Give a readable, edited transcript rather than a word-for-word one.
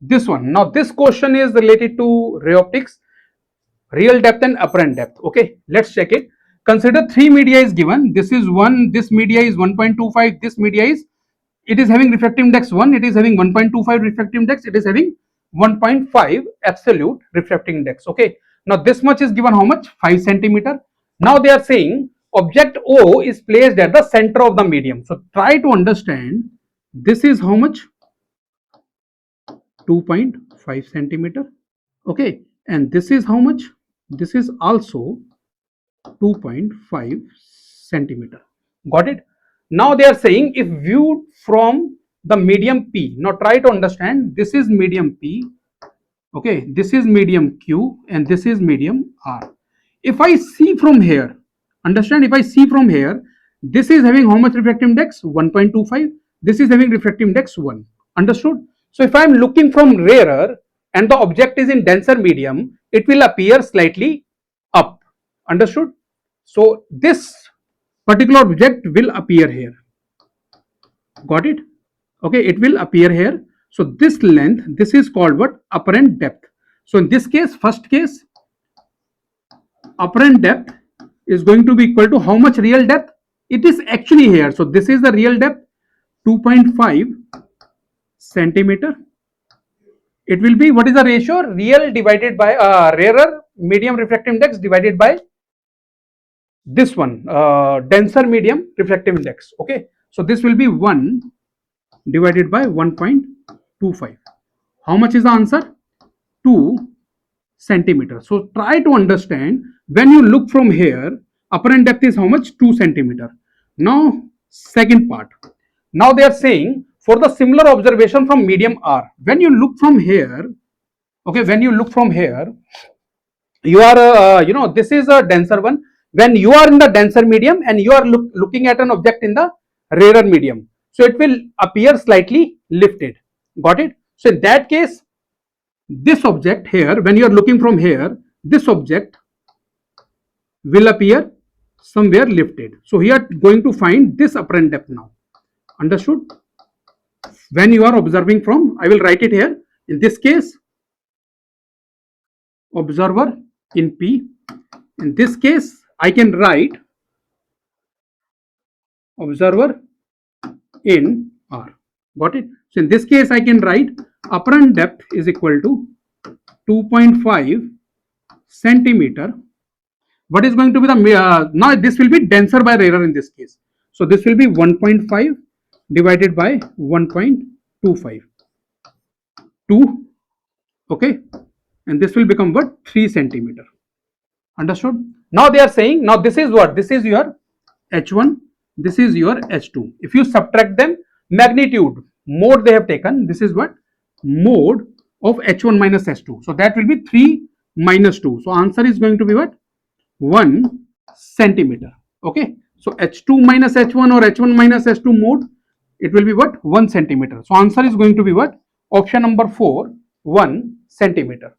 This one. Now this question is related to ray optics, real depth and apparent depth. Okay, let's check it. Consider three media is given. This is 1, this media is 1.25, this media is, it is having refractive index 1, it is having 1.25 refractive index, it is having 1.5 absolute refractive index. Okay, now this much is given how much? 5 centimeter. Now they are saying object O is placed at the center of the medium. So try to understand, this is how much? 2.5 centimeter. Okay, and this is how much? This is also 2.5 centimeter. Got it? Now they are saying if viewed from the medium P, now try to understand, this is medium P, okay, this is medium Q and this is medium R. If I see from here, understand, if I see from here, this is having how much refractive index? 1.25, this is having refractive index 1. Understood? So if I am looking from rarer and the object is in denser medium, it will appear slightly up. Understood? So this particular object will appear here. Got it? Okay, it will appear here. So this length, this is called what? Apparent depth. So in this case, first case, apparent depth is going to be equal to how much real depth? It is actually here. So this is the real depth, 2.5 centimeter. It will be, what is the ratio? Real divided by rarer medium refractive index divided by this one, denser medium refractive index. Okay, so this will be 1 divided by 1.25. How much is the answer? 2 centimeter. So try to understand, when you look from here, apparent depth is how much? 2 centimeter. Now second part. Now they are saying for the similar observation from medium R, when you look from here, okay, when you look from here, you are this is a denser one. When you are in the denser medium and you are looking at an object in the rarer medium, so it will appear slightly lifted. Got it? So in that case, this object here, when you are looking from here, this object will appear somewhere lifted. So we are going to find this apparent depth now. Understood? When you are observing from, I will write it here. In this case, observer in P. In this case, I can write observer in R. Got it? So in this case, I can write apparent depth is equal to 2.5 centimeter. What is going to be the, now this will be denser by rarer in this case. So this will be 1.5 divided by 1.25. 2. Okay. And this will become what? 3 centimeter. Understood? Now they are saying, now this is what? This is your H1, this is your H2. If you subtract them, magnitude, mode they have taken, this is what? Mode of H1 minus H2. So that will be 3 minus 2. So answer is going to be what? 1 centimeter. Okay. So H2 minus H1 or H1 minus H2 mode, it will be what? 1 centimeter. So answer is going to be what? Option number 4, 1 centimeter.